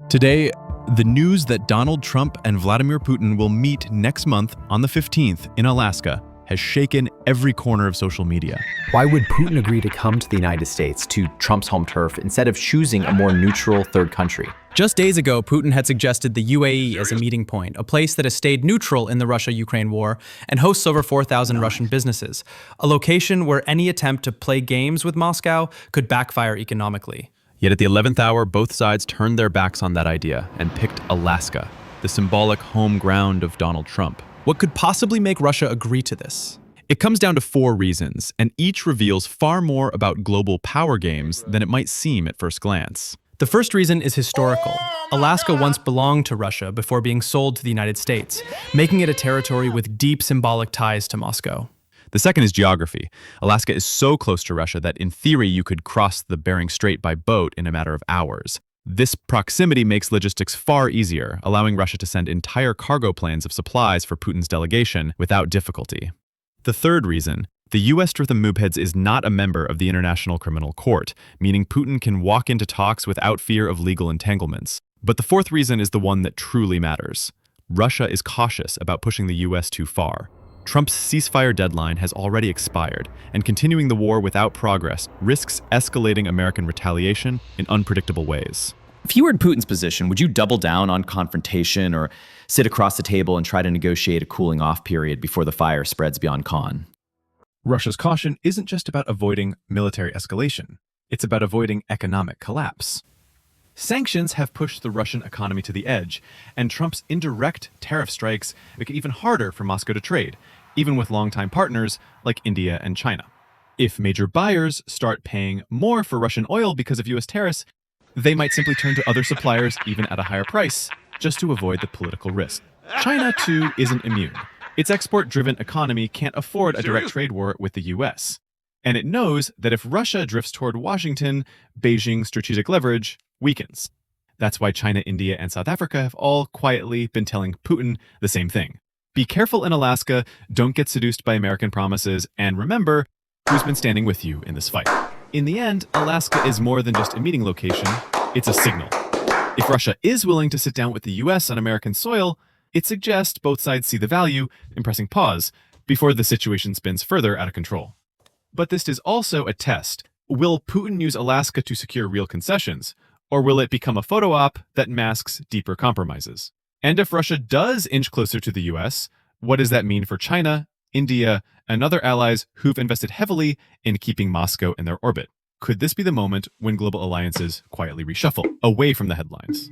Today, the news that Donald Trump and Vladimir Putin will meet next month on the 15th in Alaska has shaken every corner of social media. Why would Putin agree to come to the United States, to Trump's home turf, instead of choosing a more neutral third country? Just days ago, Putin had suggested the UAE as a meeting point, a place that has stayed neutral in the Russia-Ukraine war and hosts over 4,000 Russian businesses, a location where any attempt to play games with Moscow could backfire economically. Yet at the 11th hour, both sides turned their backs on that idea and picked Alaska, the symbolic home ground of Donald Trump. What could possibly make Russia agree to this? It comes down to 4 reasons, and each reveals far more about global power games than it might seem at first glance. The first reason is historical. Alaska once belonged to Russia before being sold to the United States, making it a territory with deep symbolic ties to Moscow. The second is geography. Alaska is so close to Russia that in theory you could cross the Bering Strait by boat in a matter of hours. This proximity makes logistics far easier, allowing Russia to send entire cargo planes of supplies for Putin's delegation without difficulty. The third reason, the U.S. Stratham Moobheads is not a member of the International Criminal Court, meaning Putin can walk into talks without fear of legal entanglements. But the fourth reason is the one that truly matters. Russia is cautious about pushing the U.S. too far. Trump's ceasefire deadline has already expired, and continuing the war without progress risks escalating American retaliation in unpredictable ways. If you were in Putin's position, would you double down on confrontation or sit across the table and try to negotiate a cooling off period before the fire spreads beyond Khan? Russia's caution isn't just about avoiding military escalation. It's about avoiding economic collapse. Sanctions have pushed the Russian economy to the edge, and Trump's indirect tariff strikes make it even harder for Moscow to trade, even with longtime partners like India and China. If major buyers start paying more for Russian oil because of U.S. tariffs, they might simply turn to other suppliers even at a higher price, just to avoid the political risk. China, too, isn't immune. Its export-driven economy can't afford a direct trade war with the U.S. And it knows that if Russia drifts toward Washington, Beijing's strategic leverage weakens. That's why China, India, and South Africa have all quietly been telling Putin the same thing. Be careful in Alaska, don't get seduced by American promises, and remember who's been standing with you in this fight. In the end, Alaska is more than just a meeting location, it's a signal. If Russia is willing to sit down with the US on American soil, it suggests both sides see the value in pressing pause before the situation spins further out of control. But this is also a test. Will Putin use Alaska to secure real concessions, or will it become a photo op that masks deeper compromises? And if Russia does inch closer to the US, what does that mean for China, India, and other allies who've invested heavily in keeping Moscow in their orbit? Could this be the moment when global alliances quietly reshuffle away from the headlines?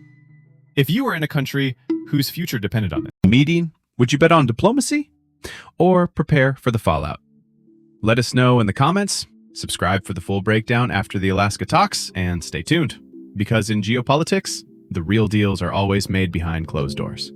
If you were in a country whose future depended on it, meeting, would you bet on diplomacy or prepare for the fallout? Let us know in the comments, subscribe for the full breakdown after the Alaska talks, and stay tuned, because in geopolitics, the real deals are always made behind closed doors.